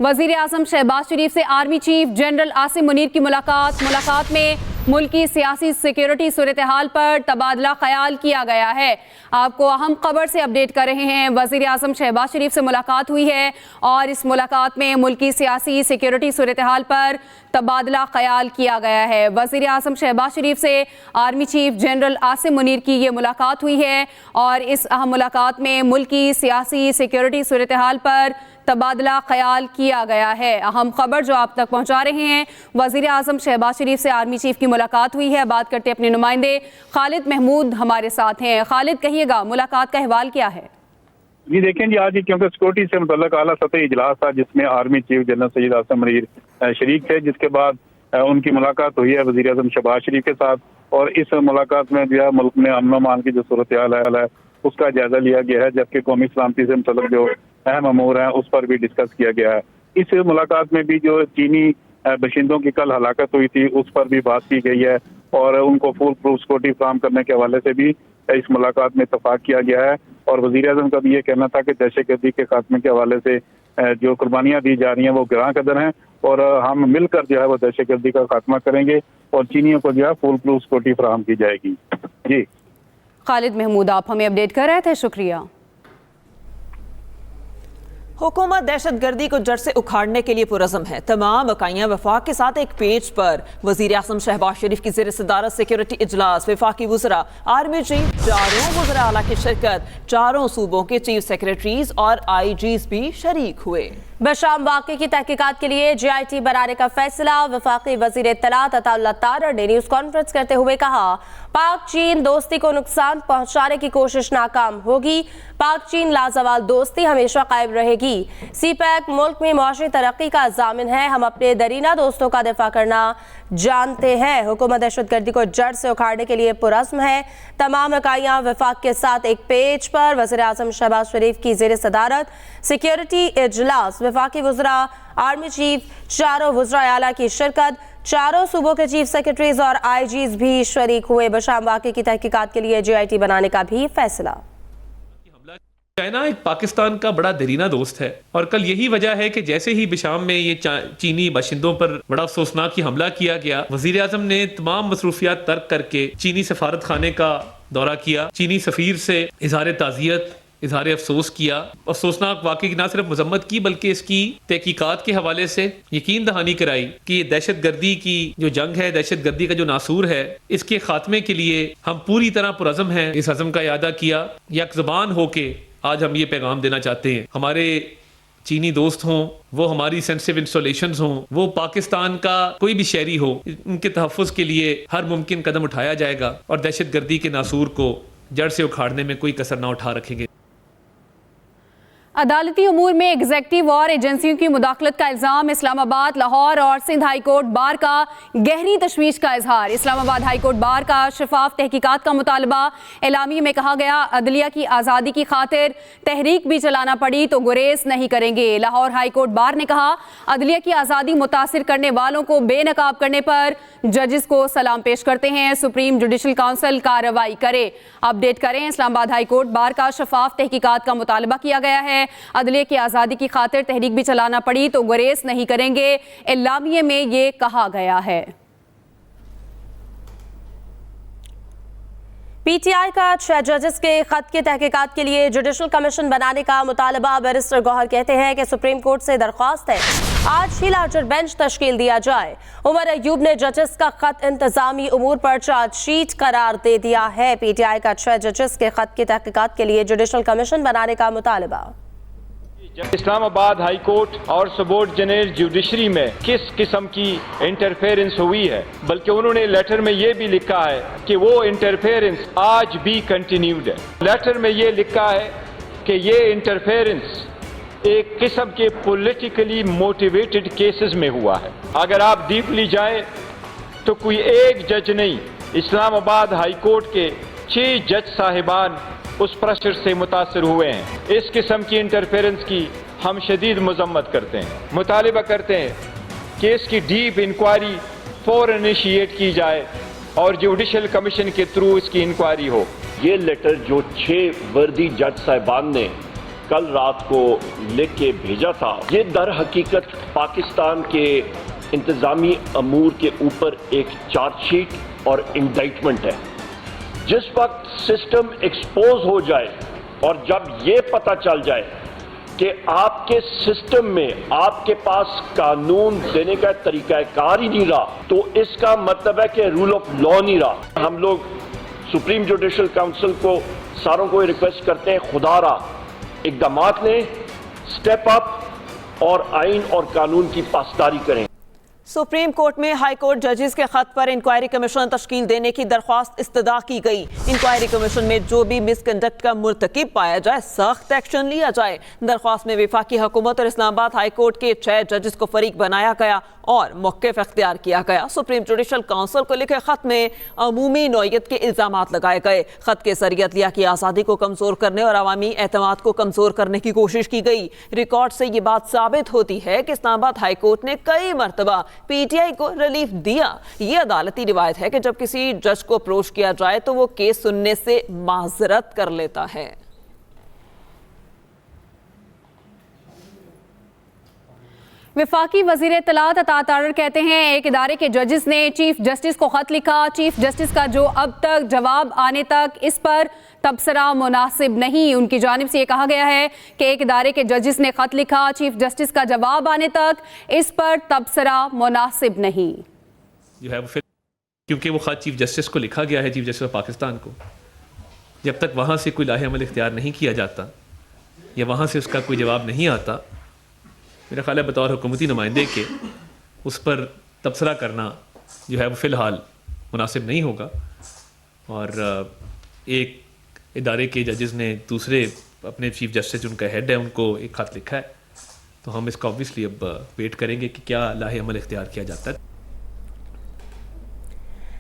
वज़ीर आज़म शहबाज शरीफ से army chief general Asim Munir की मुलाकात में मुल्की सियासी सिक्योरिटी सूरत हाल पर तबादला ख्याल किया गया है। आपको अहम खबर से अपडेट कर रहे हैं। वज़ीर आज़म शहबाज शरीफ से मुलाकात हुई है और इस मुलाकात में मुल्की सियासी सिक्योरिटी सूरत हाल पर तबादला ख्याल किया गया है। वज़ीर आज़म शहबाज शरीफ से army chief general Asim Munir की ये मुलाकात हुई है और इस अहम मुलाकात में मुल्की सियासी सिक्योरिटी सूरत हाल पर तबादला ख्याल किया गया है। अहम खबर जो आप तक पहुंचा रहे हैं, वज़ीर आज़म शहबाज शरीफ से आर्मी चीफ की मुलाकात हुई है। बात करते अपने नुमाइंदे खालिद महमूद हमारे साथ हैं। खालिद, कहिएगा मुलाकात का अहवाल क्या है? जी देखें जी, आज क्योंकि सिक्योरिटी से मुतल्लक आला सतही इजलास था जिसमें army chief general Syed Asim Munir शरीक थे, जिसके बाद उनकी मुलाकात हुई है वज़ीर आज़म शहबाज शरीफ के साथ। और इस मुलाकात में जो है मुल्क में अमन अमान की जो सूरत हाल है उसका जायजा लिया गया है, जबकि कौमी सलामती से मुतल्लक जो अहम अमूर हैं उस पर भी डिस्कस किया गया है। इस मुलाकात में भी जो चीनी बशिंदों की कल हलाकत हुई थी उस पर भी बात की गई है और उनको फुल प्रूफ सिक्योरिटी फराहम करने के हवाले से भी इस मुलाकात में इत्तफाक किया गया है। और वज़ीर आज़म का भी ये कहना था कि दहशतगर्दी के खात्मे के हवाले से जो कुर्बानियाँ दी जा रही हैं वो गिरां कदर हैं और हम मिलकर जो है वो दहशतगर्दी का खात्मा करेंगे और चीनियों को जो है फुल प्रूफ सिक्योरिटी फराहम की जाएगी। जी खालिद महमूद, आप हमें अपडेट कर रहे थे, शुक्रिया। हुकूमत दहशत गर्दी को जड़ से उखाड़ने के लिए पुरज़म है। तमाम इकाइयाँ वफाक के साथ एक पेज पर वज़ीर आज़म शहबाज शरीफ की ज़ेर सदारत सिक्योरिटी इजलास, वफाकी वज़रा, आर्मी चीफ, चारों वज़रा आला की शिरकत, चारों सूबों के चीफ सेक्रेटरीज और IGs भी शरीक हुए। बशाम वाक़े की तहकीकात के लिए JIT बनाने का फैसला। वफाकी वज़ीर इत्तलात अताउल्लाह तारड़ ने न्यूज़ कॉन्फ्रेंस करते हुए कहा, पाक चीन दोस्ती को नुकसान पहुंचाने की कोशिश नाकाम होगी। पाक चीन लाजवाल दोस्ती हमेशा कायम रहेगी। CPEC मुल्क में मुआशी तरक्की का ज़ामिन है। हम अपने दरीना दोस्तों का दिफा करना जानते हैं। हुकूमत दहशत गर्दी को जड़ से उखाड़ने के लिए पुरज़्म है। तमाम इकाइयाँ वफाक के साथ एक पेज पर वज़ीर आज़म शहबाज शरीफ की ज़ेर सदारत सिक्योरिटी इजलास, वफाकी वज़रा, आर्मी चीफ, चारों वज़रा आला की शिरकत, चारों सूबों के चीफ सेक्रेटरीज और IGs भी शरीक हुए। बशाम वाक़े की तहकीकात के लिए JIT बनाने का भी फैसला। चाइना एक पाकिस्तान का बड़ा दरीना दोस्त है और कल यही वजह है कि जैसे ही बिशाम में ये चीनी बाशिंदों पर बड़ा अफसोसनाक हमला किया गया, वजीर आज़म ने तमाम मसरूफियात तर्क करके चीनी सफारत खाने का दौरा किया, चीनी सफीर से इजहार ताज़ियत, इजहार अफसोस किया। अफसोसनाक वाक़े की न सिर्फ मजम्मत की बल्कि इसकी तहकीकात के हवाले से यकीन दहानी कराई कि ये दहशत गर्दी की जो जंग है, दहशत गर्दी का जो नासूर है, इसके खात्मे के लिए हम पूरी तरह पुरज़म हैं। इस अज़म का यादा किया, यक ज़बान होके आज हम ये पैगाम देना चाहते हैं, हमारे चीनी दोस्त हों, वो हमारी सेंसिटिव इंस्टॉलेशंस हों, वो पाकिस्तान का कोई भी शहरी हो, उनके तहफ़्फ़ुज़ के लिए हर मुमकिन कदम उठाया जाएगा और दहशत गर्दी के नासूर को जड़ से उखाड़ने में कोई कसर ना उठा रखेंगे। अदालती उमूर में एग्जेक्टिव और एजेंसियों की मुदाखलत का इल्ज़ाम। इस्लामाबाद, लाहौर और सिंध हाई कोर्ट बार का गहरी तशवीश का इजहार। इस्लामाबाद हाई कोर्ट बार का शफाफ तहकीकात का मुतालबा। एलामी में कहा गया, अदलिया की आज़ादी की खातिर तहरीक भी चलाना पड़ी तो गुरेज नहीं करेंगे। लाहौर हाई कोर्ट बार ने कहा, अदलिया की आज़ादी मुतासिर करने वालों को बेनकाब करने पर जजेस को सलाम पेश करते हैं। सुप्रीम जुडिशल काउंसिल कार्रवाई करे। अपडेट करें, इस्लामाबाद हाई कोर्ट बार का शफाफ तहकीकात का मुतालबा किया गया है। अदलिया की आज़ादी की खातिर तहरीक भी चलाना पड़ी तो गुरेज नहीं करेंगे, एलामिये में ये कहा गया है। PTI का 6 जजेस के खत की तहकीकात के लिए जुडिशल कमीशन बनाने का मुतालबा। बैरिस्टर गौहर कहते हैं कि सुप्रीम कोर्ट से दरख्वास्त है आज ही लार्जर बेंच तश्कील दिया जाए। उमर अयूब ने जजेस का खत इंतजामी उमूर पर चार्जशीट करार दे दिया है। PTI का 6 जजेस के खत की तहकीकात के लिए जुडिशल कमीशन बनाने का मुतालबा। इस्लामाबाद हाई कोर्ट और सबॉर्डिनेट जुडिशरी में किस किस्म की इंटरफेरेंस हुई है, बल्कि उन्होंने लेटर में ये भी लिखा है कि वो इंटरफेरेंस आज भी कंटिन्यूड है। लेटर में ये लिखा है कि ये इंटरफेरेंस एक किस्म के पॉलिटिकली मोटिवेटेड केसेस में हुआ है। अगर आप डीपली जाएं तो कोई एक जज नहीं, इस्लामाबाद हाई कोर्ट के 6 जज साहिबान उस प्रेशर से मुतासर हुए हैं। इस किस्म की इंटरफेरेंस की हम शदीद मजम्मत करते हैं, मुतालिबा करते हैं कि इसकी डीप इंक्वायरी फौरन इनिशिएट की जाए और जुडिशल कमीशन के थ्रू इसकी इंक्वायरी हो। ये लेटर जो 6 वर्दी जज साहिबान ने कल रात को लिख के भेजा था, ये दर हकीकत पाकिस्तान के इंतजामी अमूर के ऊपर एक चार्जशीट और इंडाइटमेंट है। जिस वक्त सिस्टम एक्सपोज हो जाए और जब ये पता चल जाए कि आपके सिस्टम में आपके पास कानून देने का तरीकाकार ही नहीं रहा, तो इसका मतलब है कि रूल ऑफ लॉ नहीं रहा। हम लोग सुप्रीम जुडिशल काउंसिल को सारों को रिक्वेस्ट करते हैं, खुदारा इक़दामात लें, स्टेप अप और आइन और कानून की पासदारी करें। सुप्रीम कोर्ट में हाई कोर्ट जजेस के खत पर इंक्वायरी कमीशन तश्कील देने की दरख्वास्त इस्तदा की गई। इंक्वायरी कमीशन में जो भी मिसकंडक्ट का मुर्तकिब पाया जाए सख्त एक्शन लिया जाए। दरख्वास्त में वफाकी हुकूमत और इस्लामाबाद हाई कोर्ट के 6 जजेस को फरीक बनाया गया और मौक़िफ़ इख्तियार किया गया। सुप्रीम जुडिशल काउंसिल को लिखे खत में अमूमी नौयत के इल्ज़ामात लगाए गए। खत के ज़रिए अदलिया की आज़ादी को कमज़ोर करने और अवामी एतमाद को कमज़ोर करने की कोशिश की गई। रिकॉर्ड से ये बात साबित होती है कि इस्लामाबाद हाई कोर्ट ने कई मरतबा PTI को रिलीफ दिया। ये अदालती रिवायत है कि जब किसी जज को अप्रोच किया जाए तो वो केस सुनने से माजरत कर लेता है। वफाकी वज़ीर इत्तलात अता तारर कहते हैं एक इदारे के जजेस ने चीफ जस्टिस को खत लिखा। चीफ जस्टिस का जो अब तक जवाब आने तक इस पर तबसरा मुनासिब नहीं। उनकी जानिब से ये कहा गया है कि एक इदारे के जजेस ने खत लिखा, चीफ जस्टिस का जवाब आने तक इस पर तबसरा मुनासिब नहीं। जो है वो फिर क्योंकि वो खत चीफ जस्टिस को लिखा गया है, चीफ जस्टिस ऑफ पाकिस्तान को, जब तक वहाँ से कोई लाहे अमल इख्तियार नहीं किया जाता या वहाँ से उसका कोई जवाब नहीं आता, मेरा ख्याल है बतौर हुकूमती नुमाइंदे के उस पर तबसरा करना जो है वो फ़िलहाल मुनासिब नहीं होगा। और एक इदारे के जजेस ने दूसरे अपने चीफ जस्टिस जो उनका हेड है उनको एक ख़त लिखा है, तो हम इसका ऑब्वियसली अब वेट करेंगे कि क्या लाहे अमल इख्तियार किया जाता है।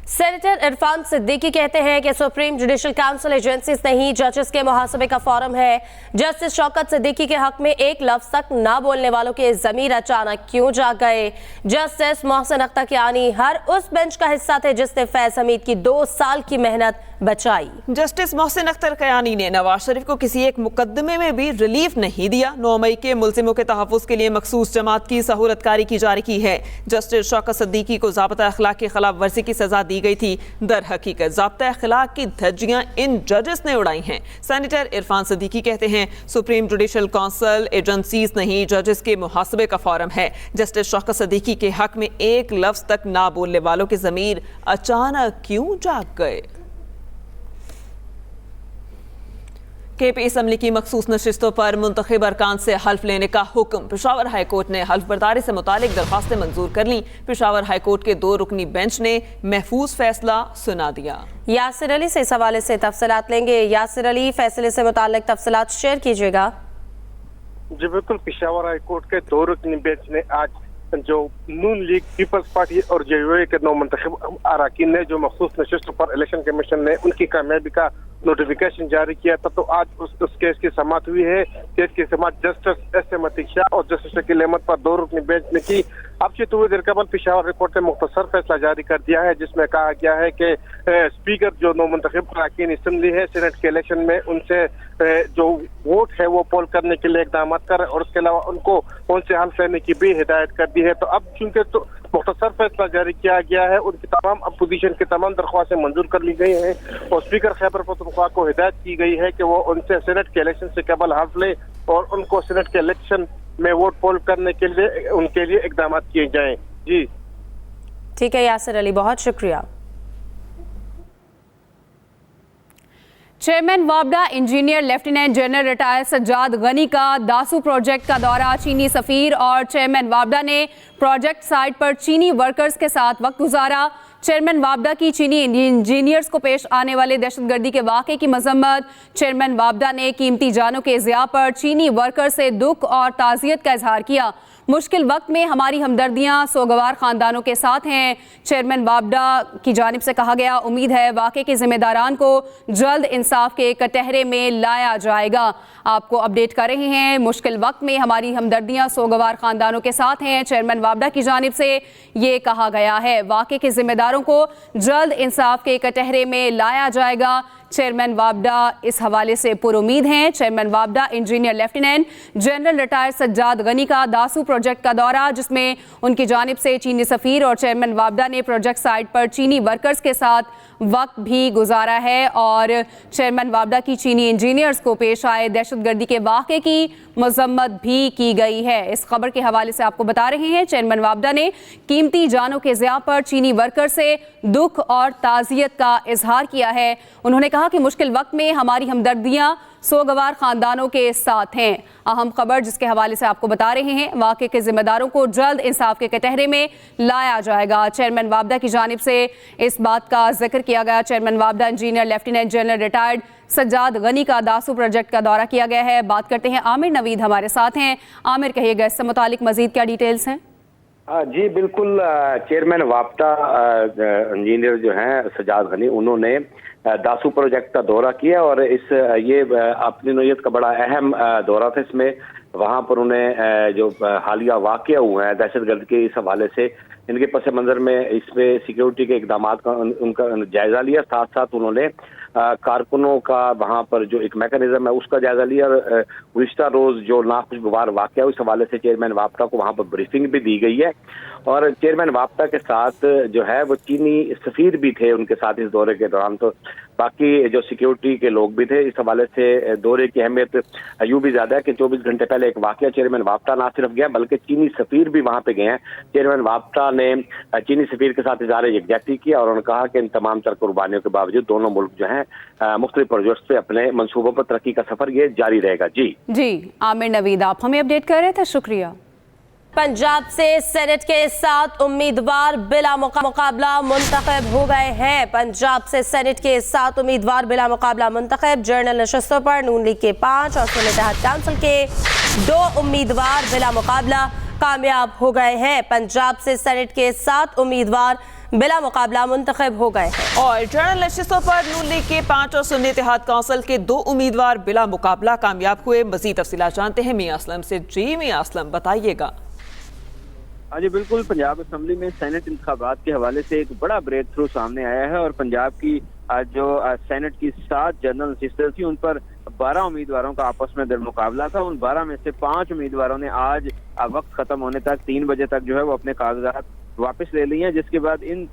सेनेटर इरफान सिद्दीकी कहते हैं कि सुप्रीम जुडिशल काउंसिल एजेंसीज नहीं जजेस के मुहासबे का फोरम है। जस्टिस शौकत सिद्दीकी के हक में एक लफ्ज तक ना बोलने वालों के ज़मीर अचानक क्यों जाग गए। जस्टिस मोहसिन अख्तर कियानी हर उस बेंच का हिस्सा थे जिसने फैज़ हमीद की 2 साल की मेहनत बचाई। जस्टिस मोहसिन अख्तर कियानी ने नवाज शरीफ को किसी एक मुकदमे में भी रिलीफ नहीं दिया। 9 मई के मुल्जिमों के तहफ़्फ़ुज़ के लिए मखसूस जमात की सहूलतकारी की जारी की है। जस्टिस शौकत सिद्दीकी को ज़ाब्ता अखलाक की खिलाफ वर्जी की सजा दी गई थी। दर हकीकत ज़ाब्ता अखलाक की धज्जियां इन जजेस ने उड़ाई हैं। सेनेटर इरफान सिद्दीकी कहते हैं सुप्रीम जुडिशल काउंसिल एजेंसीज नहीं जजेस के मुहासबे का फोरम है। जस्टिस शौकत सिद्दीकी के हक में एक लफ्ज तक ना बोलने वालों के ज़मीर अचानक क्यों जाग गए। KP असम्बली की मखसूस नशिस्तों पर मुंतखब अरकान से हल्फ लेने का हुक्म। पेशावर हाई कोर्ट ने हल्फ बर्दारी से मुतालिक दरख्वास्तें मंजूर कर ली। पेशावर हाई कोर्ट के 2 रुकनी बेंच ने महफूज फैसला सुना दिया। यासिर अली से इस हवाले से तफसीलात लेंगे। यासिर अली, फैसले से मुतालिक तफसीलात शेयर कीजिएगा। जी बिल्कुल, पेशावर हाई कोर्ट के 2 रुकनी बेंच ने आज जो नून लीग, पीपल्स पार्टी और JUI के 9 मुंतखब अराकीन ने जो मखसूस नशिस्तों पर इलेक्शन कमीशन ने उनकी कामयाबी का नोटिफिकेशन जारी किया था, तो आज उस केस की समाअत हुई है। केस की समाअत जस्टिस SM अतीक शाह और जस्टिस शकील अहमद पर 2 रुकनी बेंच ने की। अब से थोड़ी देर कबल पेशावर कोर्ट ने मुख्तसर फैसला जारी कर दिया है जिसमें कहा गया है कि स्पीकर जो 9 मुंतखब अराकीन असम्बली है सेनेट के इलेक्शन में उनसे जो वोट है वो पोल करने के लिए इकदाम करें और उसके अलावा उनको उनसे हल्फ लेने की भी हिदायत कर दी है। तो अब चूंकि तो मुख्तसर फैसला जारी किया गया है, उनकी तमाम अपोजिशन की तमाम दरख्वास्तें मंजूर कर ली गई हैं और स्पीकर खैबर पख्तूनख्वा को हिदायत की गई है कि वो उनसे सेनेट के इलेक्शन से कबल हल्फ ले और उनको सेनेट के इलेक्शन में वोट पोल करने के लिए उनके लिए इकदाम किए जाएं। जी ठीक है यासिर अली, बहुत शुक्रिया। चेयरमैन वाबडा engineer lieutenant general retire Sajjad Ghani का दासू प्रोजेक्ट का दौरा। चीनी सफीर और चेयरमैन वाबडा ने प्रोजेक्ट साइट पर चीनी वर्कर्स के साथ वक्त गुजारा। चेयरमैन वाबडा की चीनी इंजीनियर्स को पेश आने वाले दहशतगर्दी के वाक़े की मजम्मत। चेयरमैन वाबडा ने कीमती जानों के ज़िया पर चीनी वर्कर से दुख और ताज़ियत का इजहार किया। मुश्किल वक्त में हमारी हमदर्दियाँ सोगवार ख़ानदानों के साथ हैं। चेयरमैन वाबडा की जानिब से कहा गया, उम्मीद है वाक़े के ज़िम्मेदारान को जल्द इंसाफ के कटहरे में लाया जाएगा। आपको अपडेट कर रहे हैं, मुश्किल वक्त में हमारी हमदर्दियाँ सोगवार ख़ानदानों के साथ हैं। चेयरमैन वाबडा की जानिब से ये कहा गया है, वाक़े के ज़िम्मेदारों को जल्द इंसाफ के कटहरे में लाया जाएगा। चेयरमैन वापडा इस हवाले से पुरुमीद हैं। चेयरमैन वापडा engineer lieutenant general retired Sajjad Ghani का दासू प्रोजेक्ट का दौरा, जिसमें उनकी जानिब से चीनी सफ़ीर और चेयरमैन वापडा ने प्रोजेक्ट साइट पर चीनी वर्कर्स के साथ वक्त भी गुजारा है और चेयरमैन वापडा की चीनी इंजीनियर्स को पेश आए दहशतगर्दी के वाक़े की मजम्मत भी की गई है। इस खबर के हवाले से आपको बता रहे हैं, चेयरमैन वापडा ने कीमती जानों के ज़िया पर चीनी वर्कर से दुख और ताज़ियत का इजहार किया है। उन्होंने कहा कि मुश्किल वक्त में हमारी हमदर्दियाँ सोगवार ख़ानदानों के साथ हैं। अहम खबर जिसके हवाले से आपको बता रहे हैं, वाक़े के ज़िम्मेदारों को जल्द इंसाफ के कटहरे में लाया जाएगा। चेयरमैन वापडा की जानिब से इस बात का जिक्र किया गया। चेयरमैन वापडा engineer lieutenant general retired Sajjad Ghani का दासू प्रोजेक्ट का दौरा किया गया है। बात करते हैं, आमिर नवीद हमारे साथ हैं। आमिर, कहिएगा इससे मुतालिक मज़ीद क्या डिटेल्स हैं? जी बिल्कुल, चेयरमैन वापडा इंजीनियर जो हैं सज्जाद गनी, उन्होंने दासू प्रोजेक्ट का दौरा किया और ये अपनी नौयत का बड़ा अहम दौरा था। इसमें वहाँ पर उन्हें जो हालिया वाक़या हुए हैं दहशतगर्द के, इस हवाले से इनके पस मंज़र में इसमें सिक्योरिटी के इक़दामात का उनका जायज़ा लिया। साथ साथ उन्होंने कारकुनों का वहाँ पर जो एक मैकेनिज़्म है उसका जायज़ा लिया और गुज़िश्ता रोज़ जो नाखुशगवार वाक़या उस हवाले से चेयरमैन वापडा को वहाँ पर ब्रीफिंग भी दी गई है। और चेयरमैन वापडा के साथ जो है वो चीनी सफ़ीर भी थे उनके साथ इस दौरे के दौरान, तो बाकी जो सिक्योरिटी के लोग भी थे। इस हवाले से दौरे की अहमियत यूँ भी ज़्यादा है कि 24 घंटे पहले एक वाक़या चेयरमैन वापडा ना सिर्फ गया बल्कि चीनी सफ़ीर भी वहाँ पे गए हैं। चेयरमैन वापडा ने चीनी सफ़ीर के साथ इज़हार यकजहती किया और उन्होंने कहा कि इन तमाम तर कुर्बानियों के बावजूद दोनों मुल्क जो हैं मुख्तलिफ प्रोजेक्ट्स पे अपने मंसूबों पर तरक्की का सफ़र ये जारी रहेगा। जी आमिर नवीद, आप हमें अपडेट कर रहे थे, शुक्रिया। पंजाब से सेनेट के 7 उम्मीदवार बिला मुकाबला मुंतखब हो गए हैं। पंजाब से सेनेट के 7 उम्मीदवार बिला मुकाबला मुंतखब। जनरल नशस्तों पर नून लीग के 5 और सुन्नी इत्तेहाद काउंसिल के 2 उम्मीदवार बिला मुकाबला कामयाब हो गए हैं। पंजाब से सेनेट के 7 उम्मीदवार बिला मुकाबला मुंतखब हो गए हैं और जनरल नशिस्तों पर नून लीग के 5 और सुन्नी इत्तेहाद काउंसिल के 2 उम्मीदवार बिला मुकाबला कामयाब हुए। मज़ीद तफसीलात जानते हैं मियां असलम से। जी मियां असलम, बताइएगा। जी बिल्कुल, पंजाब असम्बली में सेनेट इंतखाबात के हवाले से एक बड़ा ब्रेक थ्रू सामने आया है और पंजाब की जो सेनेट की 7 जनरल नशिस्तें थी उन पर 12 उम्मीदवारों का आपस में दर मुकाबला था। उन 12 में से 5 उम्मीदवारों ने आज वक्त खत्म होने तक 3 बजे तक जो है वो अपने कागजात वापस ले लिए हैं, जिसके बाद इन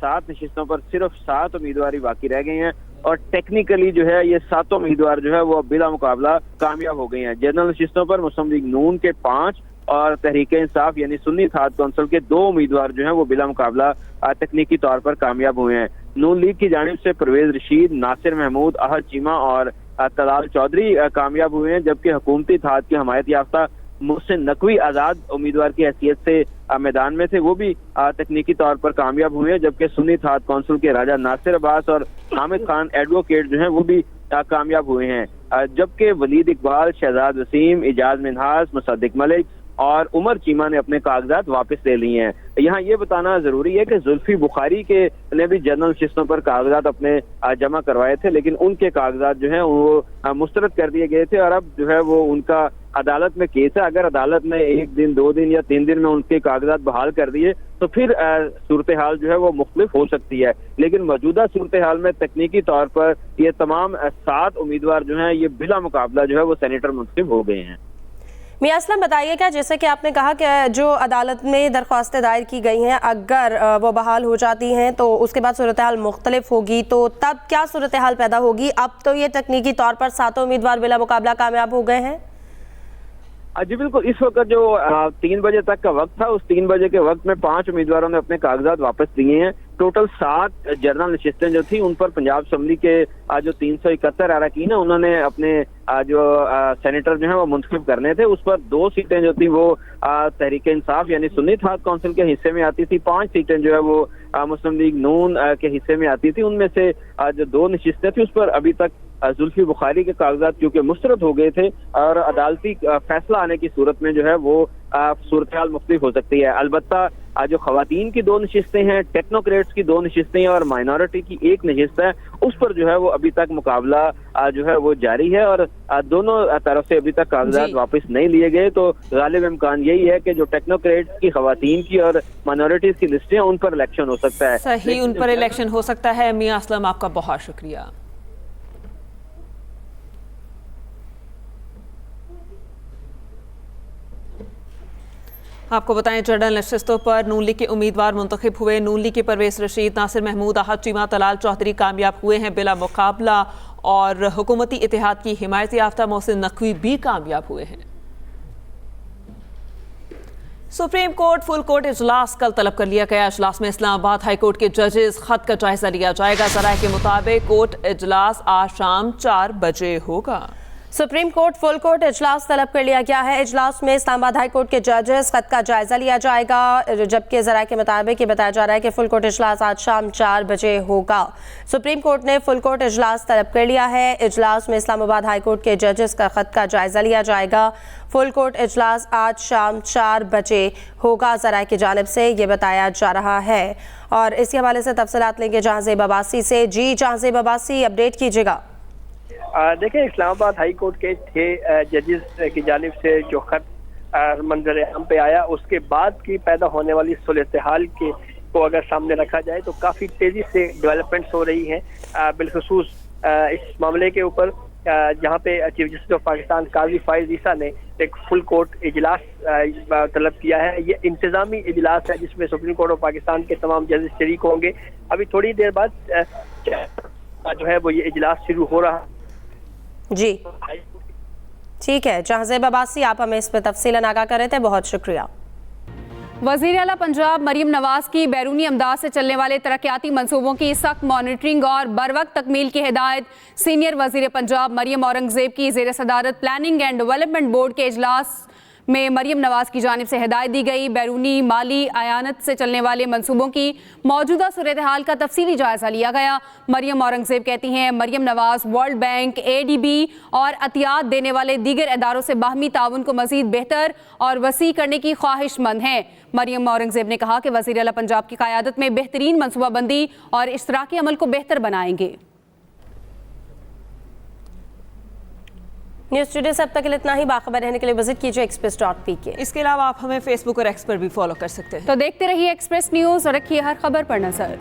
7 नशिस्तों पर सिर्फ 7 उम्मीदवार ही बाकी रह गए हैं और टेक्निकली जो है ये 7 उम्मीदवार जो है वो बिला मुकाबला कामयाब हो गए हैं। जनरल नशिस्तों पर मुस्लिम लीग नून के 5 और तहरीक इंसाफ यानी सुन्नी इत्तेहाद काउंसिल के 2 उम्मीदवार जो हैं वो बिला मुकाबला तकनीकी तौर पर कामयाब हुए हैं। नून लीग की जानिब से परवेज रशीद, नासिर महमूद, अहद चीमा और तलाल चौधरी कामयाब हुए हैं, जबकि हुकूमती इत्तेहाद की हमायत याफ्ता मोहसिन नकवी आज़ाद उम्मीदवार की हैसियत से मैदान में थे, वो भी तकनीकी तौर पर कामयाब हुए हैं, जबकि सुन्नी इत्तेहाद काउंसिल के राजा नासिर अब्बास और हामिद खान एडवोकेट जो हैं वो भी कामयाब हुए हैं, जबकि वलीद इकबाल, शहजाद वसीम, इजाज मिनहास, मुसद्दिक मलिक और उमर चीमा ने अपने कागजात वापस ले लिए हैं। यहाँ ये बताना जरूरी है कि जुल्फी बुखारी के ने भी जनरल नशिस्तों पर कागजात अपने जमा करवाए थे, लेकिन उनके कागजात जो हैं वो मुस्तरद कर दिए गए थे और अब जो है वो उनका अदालत में केस है। अगर अदालत ने 1 दिन, 2 दिन या 3 दिन में उनके कागजात बहाल कर दिए तो फिर सूरत हाल जो है वो मुख्तलिफ हो सकती है, लेकिन मौजूदा सूरत हाल में तकनीकी तौर पर ये तमाम 7 उम्मीदवार जो हैं ये बिला मुकाबला जो है वो सेनेटर मुंतखब हो गए हैं। मियां असलम, बताइए क्या, जैसे कि आपने कहा कि जो अदालत में दरख्वास्तें दायर की गई हैं अगर वो बहाल हो जाती हैं तो उसके बाद सूरत हाल मुख्तलिफ होगी, तो तब क्या सूरत हाल पैदा होगी? अब तो ये तकनीकी तौर पर 7 उम्मीदवार बिला मुकाबला कामयाब हो गए हैं। जी बिल्कुल, इस वक्त जो 3 बजे तक का वक्त था उस 3 बजे के वक्त में 5 उम्मीदवारों ने अपने कागजात वापस दिए हैं। टोटल 7 जनरल नशिस्तें जो थी उन पर पंजाब असम्बली के जो 371 अरकान है उन्होंने अपने जो सेनेटर जो है वो मुंतखब करने थे। उस पर 2 सीटें जो थी वो तहरीक इंसाफ यानी सुन्नी इत्तेहाद काउंसिल के हिस्से में आती थी, 5 सीटें जो है वो मुस्लिम लीग नून के हिस्से में आती थी। उनमें से जो 2 नशिस्तें थी उस पर अभी तक जुल्फी बुखारी के कागजात क्योंकि मुस्तरद हो गए थे और अदालती फैसला आने की सूरत में जो है वो सूरत हाल मुख्तलिफ हो सकती है। अलबत्ता जो खवातीन की 2 नशिस्तें हैं, टेक्नोक्रेट्स की 2 नशिस्तें हैं और माइनॉरिटी की 1 नशिस्त है, उस पर जो है वो अभी तक मुकाबला जो है वो जारी है और दोनों तरफ से अभी तक कागजात वापस नहीं लिए गए। तो गालिब इम्कान यही है कि जो टेक्नोक्रेट्स की, खवातीन की और माइनॉरिटीज की लिस्टें उन पर इलेक्शन हो सकता है। सही, उन पर इलेक्शन हो सकता है। मियां असलम, आपका बहुत शुक्रिया। आपको बताएं जनरल नशस्तों पर नून लीग के उम्मीदवार मुंतखब हुए। नून लीग के परवेज रशीद, नासिर महमूद, आहद चीमा, तलाल चौधरी कामयाब हुए हैं बिला मुकाबला और हुकूमती इत्तेहाद की हिमायत याफ्ता मोहसिन नकवी भी कामयाब हुए हैं। सुप्रीम कोर्ट फुल कोर्ट इजलास कल तलब कर लिया गया। इजलास में इस्लामाबाद हाई कोर्ट के जजेस खत का जायजा लिया जाएगा। ज़राए के मुताबिक कोर्ट इजलास आज शाम 4 बजे होगा। सुप्रीम कोर्ट फुल कोर्ट इजलास तलब कर लिया गया है। इजलास में इस्लामाबाद हाई कोर्ट के जजेस खत का जायजा लिया जाएगा, जबकि ज़राए के मुताबिक ये बताया जा रहा है कि फुल कोर्ट इजलास आज शाम 4 बजे होगा। सुप्रीम कोर्ट ने फुल कोर्ट इजलास तलब कर लिया है। इजलास में इस्लामाबाद हाई कोर्ट के जजेस का खत का जायजा लिया जाएगा। फुल कोर्ट इजलास आज शाम 4 बजे होगा, ज़राए की जानिब से ये बताया जा रहा है। और इसी हवाले से तफसीलात लेंगे जहांज़ेब अब्बासी से। जी जहांज़ेब अब्बासी, अपडेट कीजिएगा। देखिए, इस्लामाबाद हाई कोर्ट के 6 जजेस की जानिब से जो खत मंजर आम पे आया, उसके बाद की पैदा होने वाली सूरत हाल को अगर सामने रखा जाए तो काफ़ी तेज़ी से डेवलपमेंट्स हो रही हैं, बिलखुसूस इस मामले के ऊपर जहाँ पे चीफ जस्टिस ऑफ पाकिस्तान काजी फाइज ईसा ने एक फुल कोर्ट इजलास तलब किया है। ये इंतज़ामी इजलास है जिसमें सुप्रीम कोर्ट ऑफ पाकिस्तान के तमाम जजेस शरीक होंगे। अभी थोड़ी देर बाद जो है वो ये इजलास शुरू हो रहा है। जी ठीक है जहांज़ेब अब्बासी, आप हमें इस पर तफसीलन आगाह कर रहे थे, बहुत शुक्रिया। वज़ीर आला पंजाब मरियम नवाज की बैरूनी अमदाद से चलने वाले तरक्याती मंसूबों की सख्त मॉनिटरिंग और बरवक्त तकमील की हिदायत सीनियर वज़ीर पंजाब मरियम औरंगज़ेब की ज़ेर सदारत प्लानिंग एंड डेवलपमेंट बोर्ड के इजलास में मरियम नवाज की जानिब से हिदायत दी गई। बैरूनी माली आयानत से चलने वाले मंसूबों की मौजूदा सूरत हाल का तफसीली जायजा लिया गया। मरियम औरंगज़ेब कहती हैं Maryam Nawaz world bank, ADB और अतियात देने वाले दीगर इदारों से बाहमी ताउन को मज़ीद बेहतर और वसी करने की ख्वाहिशमंद हैं। मरियम औरंगज़ेब ने कहा कि वज़ीर आला पंजाब की क़यादत में बेहतरीन मनसूबाबंदी और इश्तराकी अमल को बेहतर बनाएंगे। न्यूज़ स्टूडियो से अब तक इतना ही। बाखबर रहने के लिए विजिट कीजिए express.pk। इसके अलावा आप हमें फेसबुक और एक्स पर भी फॉलो कर सकते हैं। तो देखते रहिए एक्सप्रेस न्यूज़ और रखिए हर खबर पर नजर।